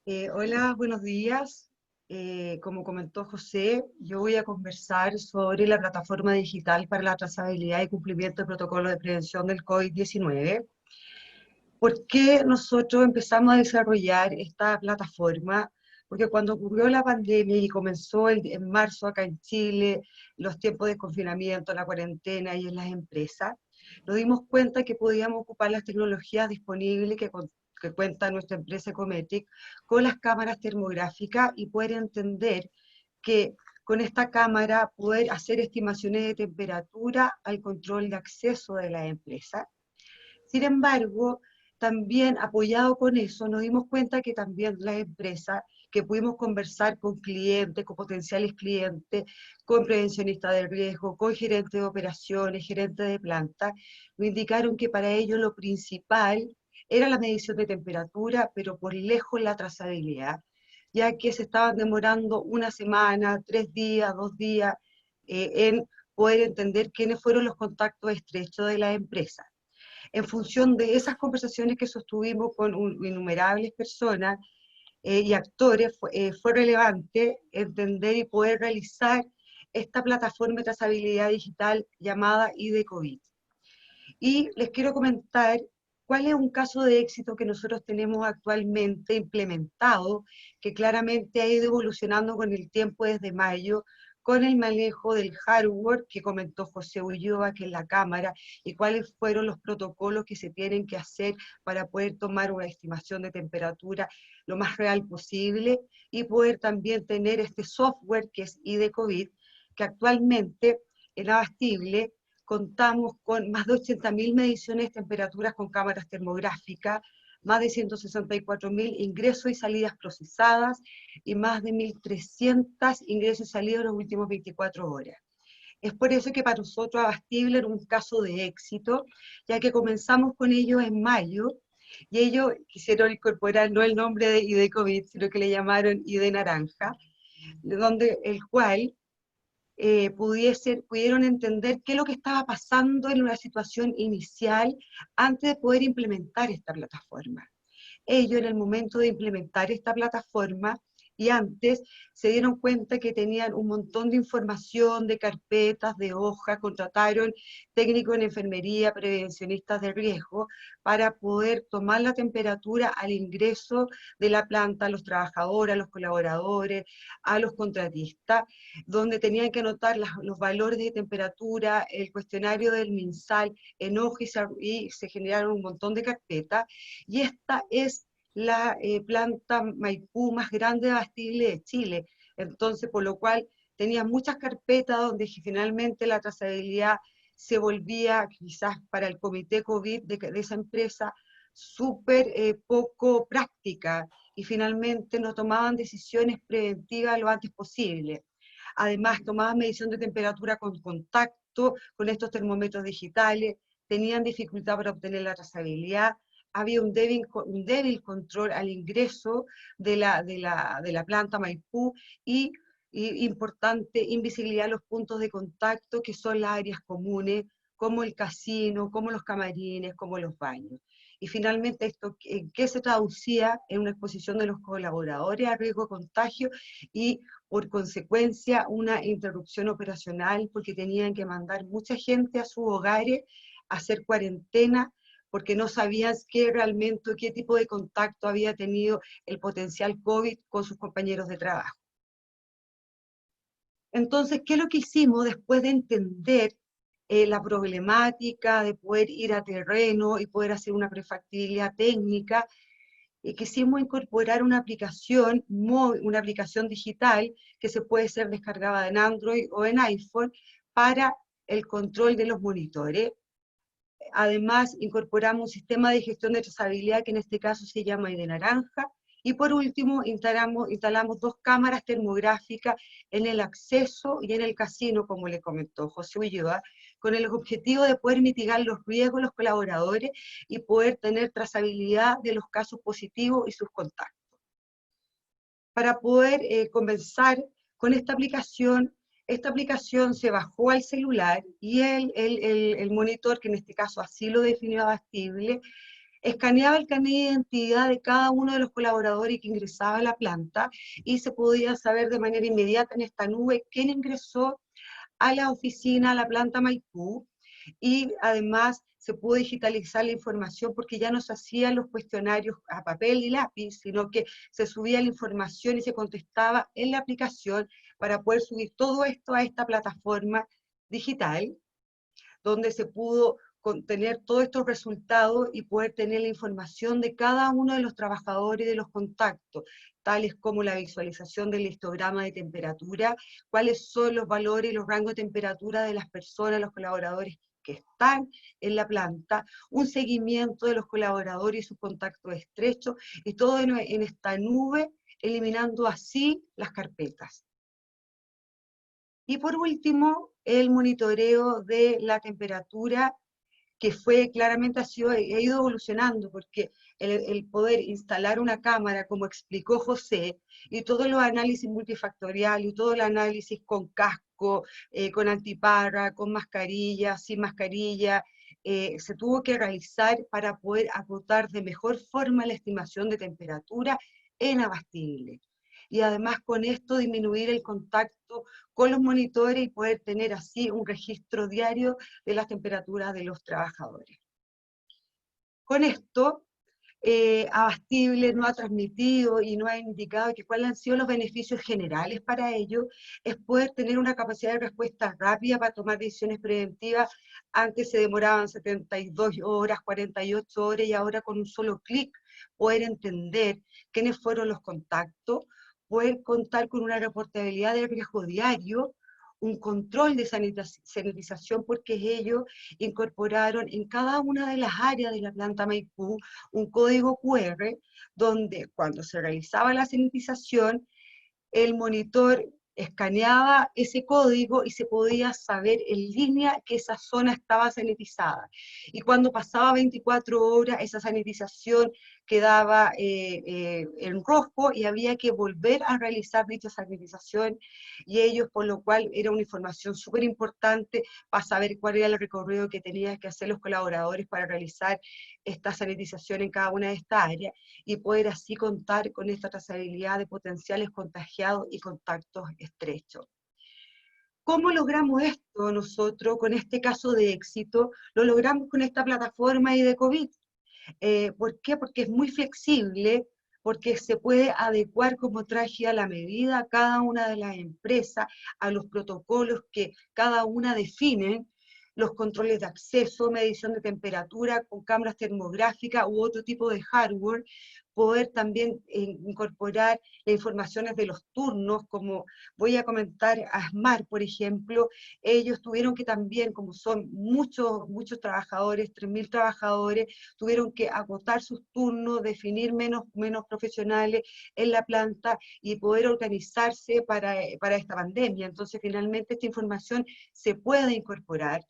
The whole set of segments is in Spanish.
Hola, buenos días. Como comentó José, yo voy a conversar sobre la plataforma digital para la trazabilidad y cumplimiento del protocolo de prevención del COVID-19. ¿Por qué nosotros empezamos a desarrollar esta plataforma? Porque cuando ocurrió la pandemia y comenzó en marzo acá en Chile, los tiempos de confinamiento, la cuarentena y en las empresas, nos dimos cuenta que podíamos ocupar las tecnologías disponibles que cuenta nuestra empresa Ecometric con las cámaras termográficas y poder entender que con esta cámara poder hacer estimaciones de temperatura al control de acceso de la empresa. Sin embargo, también apoyado con eso, nos dimos cuenta que también las empresas, que pudimos conversar con clientes, con potenciales clientes, con prevencionistas de riesgo, con gerentes de operaciones, gerentes de planta, nos indicaron que para ellos lo principal era la medición de temperatura, pero por lejos la trazabilidad, ya que se estaban demorando una semana, 3 días, 2 días, en poder entender quiénes fueron los contactos estrechos de la empresa. En función de esas conversaciones que sostuvimos con innumerables personas y actores, fue relevante entender y poder realizar esta plataforma de trazabilidad digital llamada IDCOVID. Y les quiero comentar cuál es un caso de éxito que nosotros tenemos actualmente implementado, que claramente ha ido evolucionando con el tiempo desde mayo, con el manejo del hardware que comentó José Ulloa, que es la cámara, y cuáles fueron los protocolos que se tienen que hacer para poder tomar una estimación de temperatura lo más real posible, y poder también tener este software que es IDCOVID, que actualmente en Abastible contamos con más de 80.000 mediciones de temperaturas con cámaras termográficas, más de 164.000 ingresos y salidas procesadas y más de 1.300 ingresos y salidas en las últimas 24 horas. Es por eso que para nosotros Abastible era un caso de éxito, ya que comenzamos con ellos en mayo, y ellos quisieron incorporar no el nombre de IDCOVID, sino que le llamaron ID Naranja, donde el cual pudieron entender qué es lo que estaba pasando en una situación inicial antes de poder implementar esta plataforma. Ellos en el momento de implementar esta plataforma y antes se dieron cuenta que tenían un montón de información, de carpetas, de hojas, contrataron técnicos en enfermería, prevencionistas de riesgo, para poder tomar la temperatura al ingreso de la planta, a los trabajadores, a los colaboradores, a los contratistas, donde tenían que anotar los valores de temperatura, el cuestionario del MinSal en hoja y se generaron un montón de carpetas, y esta es la planta Maipú más grande de Abastible de Chile. Entonces, por lo cual tenía muchas carpetas donde finalmente la trazabilidad se volvía, quizás para el comité COVID de esa empresa, súper poco práctica, y finalmente no tomaban decisiones preventivas lo antes posible. Además, tomaban medición de temperatura con contacto con estos termómetros digitales, tenían dificultad para obtener la trazabilidad, había un débil control al ingreso de la planta Maipú y importante invisibilidad a los puntos de contacto que son las áreas comunes, como el casino, como los camarines, como los baños. Y finalmente esto, ¿en qué se traducía? En una exposición de los colaboradores a riesgo de contagio y por consecuencia una interrupción operacional porque tenían que mandar mucha gente a sus hogares a hacer cuarentena porque no sabían qué tipo de contacto había tenido el potencial COVID con sus compañeros de trabajo. Entonces, ¿qué es lo que hicimos después de entender la problemática, de poder ir a terreno y poder hacer una prefactibilidad técnica? Quisimos incorporar una aplicación digital que se puede ser descargada en Android o en iPhone para el control de los monitores. Además, incorporamos un sistema de gestión de trazabilidad que en este caso se llama ID Naranja. Y por último, instalamos 2 cámaras termográficas en el acceso y en el casino, como le comentó José Ulloa, con el objetivo de poder mitigar los riesgos de los colaboradores y poder tener trazabilidad de los casos positivos y sus contactos. Para poder comenzar con esta aplicación se bajó al celular y el monitor, que en este caso así lo definió Abastible, escaneaba el carnet de identidad de cada uno de los colaboradores que ingresaba a la planta y se podía saber de manera inmediata en esta nube quién ingresó a la oficina, a la planta Maipú, y además se pudo digitalizar la información porque ya no se hacían los cuestionarios a papel y lápiz, sino que se subía la información y se contestaba en la aplicación para poder subir todo esto a esta plataforma digital, donde se pudo tener todos estos resultados y poder tener la información de cada uno de los trabajadores y de los contactos, tales como la visualización del histograma de temperatura, cuáles son los valores y los rangos de temperatura de las personas, los colaboradores que están en la planta, un seguimiento de los colaboradores y sus contactos estrechos, y todo en esta nube, eliminando así las carpetas. Y por último, el monitoreo de la temperatura, que fue claramente ha ido evolucionando, porque el poder instalar una cámara, como explicó José, y todos los análisis multifactoriales, y todo el análisis con casco, con antiparra, con mascarilla, sin mascarilla, se tuvo que realizar para poder acotar de mejor forma la estimación de temperatura en Abastible. Y además con esto disminuir el contacto con los monitores y poder tener así un registro diario de las temperaturas de los trabajadores. Con esto, Abastible no ha transmitido y no ha indicado que cuáles han sido los beneficios generales para ello, es poder tener una capacidad de respuesta rápida para tomar decisiones preventivas. Antes se demoraban 72 horas, 48 horas, y ahora con un solo clic poder entender quiénes fueron los contactos, poder contar con una reportabilidad de riesgo diario, un control de sanitización, porque ellos incorporaron en cada una de las áreas de la planta Maipú un código QR, donde cuando se realizaba la sanitización, el monitor escaneaba ese código y se podía saber en línea que esa zona estaba sanitizada. Y cuando pasaba 24 horas, esa sanitización quedaba en rojo y había que volver a realizar dicha sanitización, y ellos, por lo cual era una información súper importante para saber cuál era el recorrido que tenían que hacer los colaboradores para realizar esta sanitización en cada una de estas áreas, y poder así contar con esta trazabilidad de potenciales contagiados y contactos estrechos. ¿Cómo logramos esto nosotros con este caso de éxito? Lo logramos con esta plataforma IDCOVID. ¿Por qué? Porque es muy flexible, porque se puede adecuar como traje a la medida a cada una de las empresas, a los protocolos que cada una define, los controles de acceso, medición de temperatura con cámaras termográficas u otro tipo de hardware, poder también incorporar las informaciones de los turnos, como voy a comentar a ASMAR, por ejemplo. Ellos tuvieron que también, como son muchos trabajadores, 3.000 trabajadores, tuvieron que acotar sus turnos, definir menos profesionales en la planta y poder organizarse para esta pandemia. Entonces, finalmente, esta información se puede incorporar.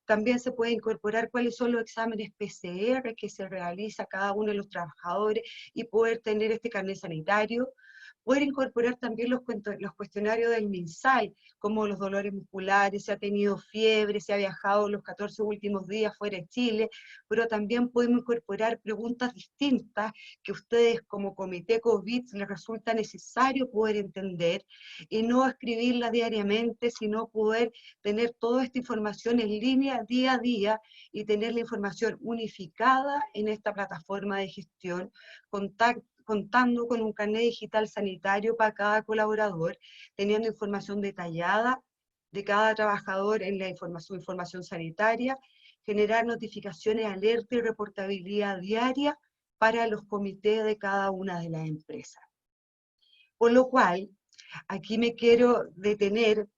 También se puede incorporar cuáles son los exámenes PCR que se realiza cada uno de los trabajadores y poder tener este carnet sanitario. Poder incorporar también los cuestionarios del MinSal, como los dolores musculares, si ha tenido fiebre, si ha viajado los 14 últimos días fuera de Chile, pero también podemos incorporar preguntas distintas que ustedes como comité COVID les resulta necesario poder entender, y no escribirlas diariamente, sino poder tener toda esta información en línea día a día y tener la información unificada en esta plataforma de gestión, contando con un carnet digital sanitario para cada colaborador, teniendo información detallada de cada trabajador en la información sanitaria, generar notificaciones, alerta y reportabilidad diaria para los comités de cada una de las empresas. Por lo cual, aquí me quiero detener,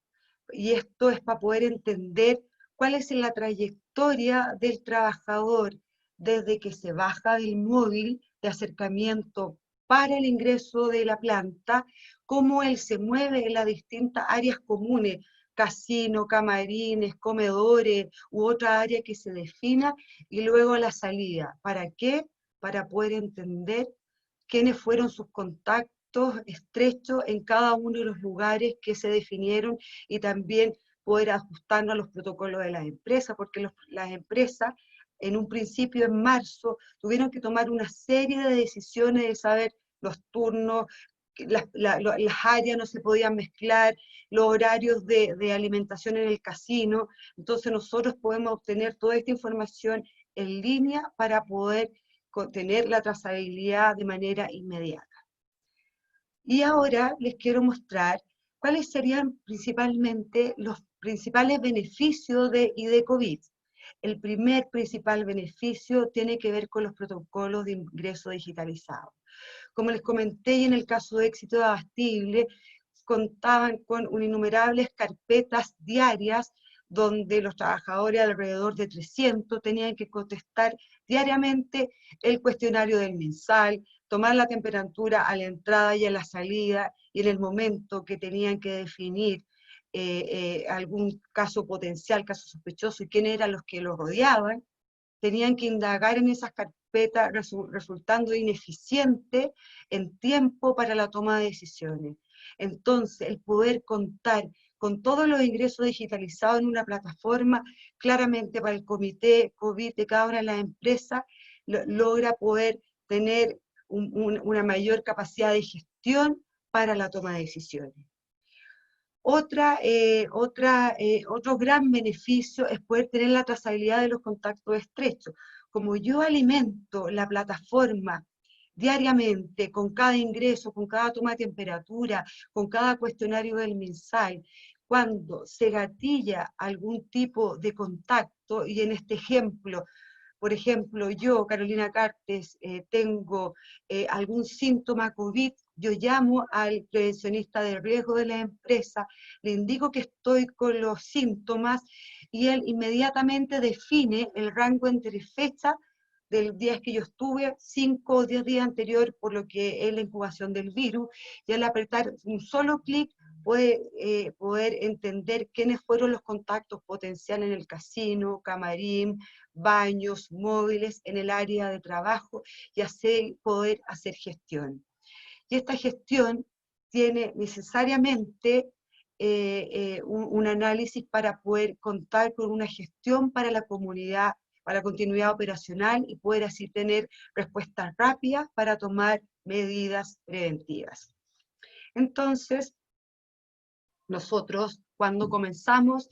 y esto es para poder entender cuál es la trayectoria del trabajador desde que se baja del móvil de acercamiento para el ingreso de la planta, cómo él se mueve en las distintas áreas comunes, casino, camarines, comedores u otra área que se defina, y luego la salida. ¿Para qué? Para poder entender quiénes fueron sus contactos estrechos en cada uno de los lugares que se definieron, y también poder ajustarnos a los protocolos de las empresas, porque las empresas en un principio en marzo, tuvieron que tomar una serie de decisiones de saber los turnos, las áreas no se podían mezclar, los horarios de alimentación en el casino. Entonces nosotros podemos obtener toda esta información en línea para poder tener la trazabilidad de manera inmediata. Y ahora les quiero mostrar cuáles serían principalmente los principales beneficios de IDECOVID. El primer principal beneficio tiene que ver con los protocolos de ingreso digitalizado. Como les comenté, y en el caso de Éxito de Abastible, contaban con innumerables carpetas diarias donde los trabajadores, alrededor de 300, tenían que contestar diariamente el cuestionario del mensal, tomar la temperatura a la entrada y a la salida, y en el momento que tenían que definir algún caso potencial, caso sospechoso, y quiénes eran los que los rodeaban, tenían que indagar en esas carpetas, resultando ineficiente en tiempo para la toma de decisiones. Entonces, el poder contar con todos los ingresos digitalizados en una plataforma, claramente para el comité COVID de cada una de las empresas, logra poder tener una mayor capacidad de gestión para la toma de decisiones. Otro gran beneficio es poder tener la trazabilidad de los contactos estrechos. Como yo alimento la plataforma diariamente, con cada ingreso, con cada toma de temperatura, con cada cuestionario del mensal, cuando se gatilla algún tipo de contacto, y en este ejemplo, por ejemplo, yo, Carolina Cartes, tengo algún síntoma COVID, yo llamo al prevencionista de riesgo de la empresa, le indico que estoy con los síntomas y él inmediatamente define el rango entre fecha del día que yo estuve, 5 o 10 días anterior, por lo que es la incubación del virus, y al apretar un solo clic puede poder entender quiénes fueron los contactos potenciales en el casino, camarín, baños, móviles, en el área de trabajo, y así poder hacer gestión. Y esta gestión tiene necesariamente un análisis para poder contar con una gestión para la comunidad, para la continuidad operacional, y poder así tener respuestas rápidas para tomar medidas preventivas. Entonces, nosotros, cuando comenzamos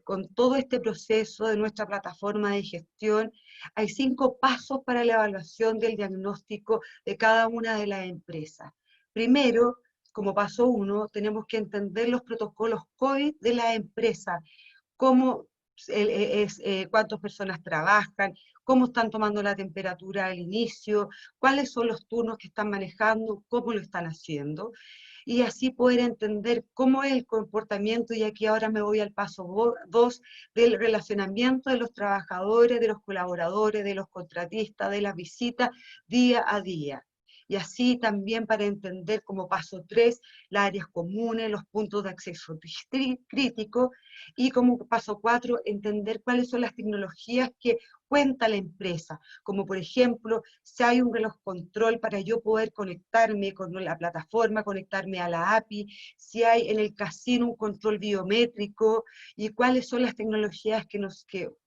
con todo este proceso de nuestra plataforma de gestión, hay 5 pasos para la evaluación del diagnóstico de cada una de las empresas. Primero, como paso 1, tenemos que entender los protocolos COVID de la empresa, cómo cuántas personas trabajan, cómo están tomando la temperatura al inicio, cuáles son los turnos que están manejando, cómo lo están haciendo, y así poder entender cómo es el comportamiento, y aquí ahora me voy al paso 2, del relacionamiento de los trabajadores, de los colaboradores, de los contratistas, de las visitas día a día. Y así también para entender como paso 3, las áreas comunes, los puntos de acceso crítico, y como paso 4, entender cuáles son las tecnologías que cuenta la empresa, como por ejemplo, si hay un reloj control para yo poder conectarme con la plataforma, conectarme a la API, si hay en el casino un control biométrico, y cuáles son las tecnologías que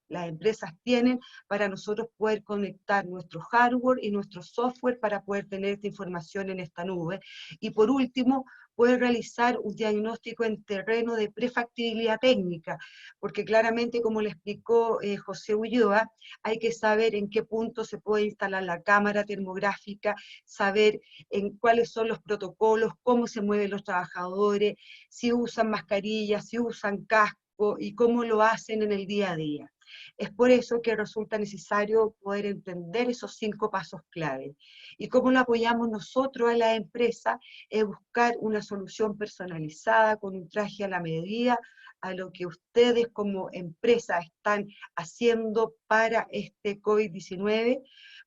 las empresas tienen para nosotros poder conectar nuestro hardware y nuestro software para poder tener esta información en esta nube. Y por último, poder realizar un diagnóstico en terreno de prefactibilidad técnica, porque claramente, como le explicó José Ulloa, hay que saber en qué punto se puede instalar la cámara termográfica, saber en cuáles son los protocolos, cómo se mueven los trabajadores, si usan mascarillas, si usan casco, y cómo lo hacen en el día a día. Es por eso que resulta necesario poder entender esos 5 pasos clave. Y cómo lo apoyamos nosotros a la empresa es buscar una solución personalizada, con un traje a la medida, a lo que ustedes como empresa están haciendo para este COVID-19,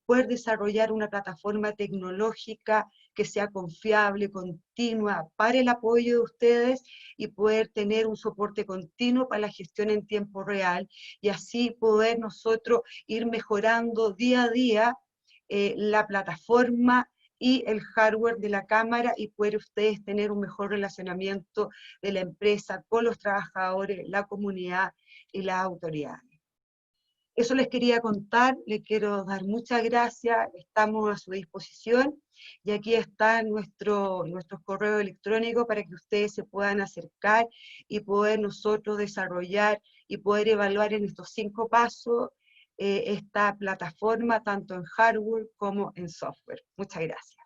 poder desarrollar una plataforma tecnológica que sea confiable, continua, para el apoyo de ustedes, y poder tener un soporte continuo para la gestión en tiempo real, y así poder nosotros ir mejorando día a día la plataforma y el hardware de la cámara, y poder ustedes tener un mejor relacionamiento de la empresa con los trabajadores, la comunidad y las autoridades. Eso les quería contar, les quiero dar muchas gracias, estamos a su disposición y aquí está nuestro correo electrónico para que ustedes se puedan acercar y poder nosotros desarrollar y poder evaluar en estos 5 pasos esta plataforma tanto en hardware como en software. Muchas gracias.